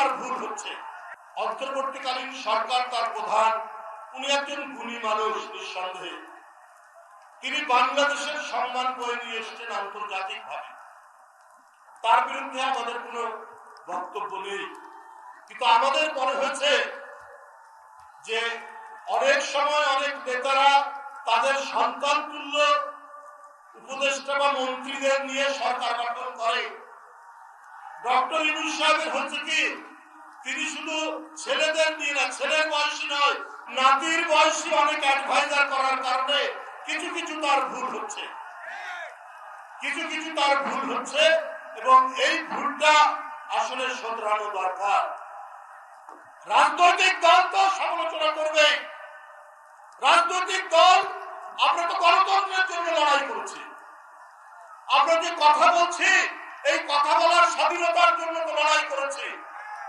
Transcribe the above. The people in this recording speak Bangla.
তার ভুল হচ্ছে। অন্তর্বর্তীকালীন সরকার তার প্রধান, উনি একজন গুণী মানুষ নিঃসন্দেহে। তিনি বাংলাদেশের সম্মান বয়ে নিয়ে এসেছেন আন্তর্জাতিকভাবে, তার বিরুদ্ধে আমাদের কোনো বক্তব্য নেই। কিন্তু আমাদের মনে হয়েছে যে অনেক সময় অনেক নেতারা তাদের সন্তান তুল্য উপদেষ্টা বা মন্ত্রীদের নিয়ে সরকার গঠন করে। ডক্টর ইউনূস সাহেবের হচ্ছে কি, তিনি শুধু ছেলেদের নিয়ে না, ছেলের বয়সী নয়, নাতির বয়সী অনেক অ্যাডভাইজার করার কারণে কিছু কিছু তার ভুল হচ্ছে, এবং এই ভুলটা আসলে শোধরানো দরকার। রাজনৈতিক দল তো সমালোচনা করবে, রাজনৈতিক দল, আমরা তো গণতন্ত্রের জন্য লড়াই করছি, আমরা যে কথা বলছি এই কথা বলার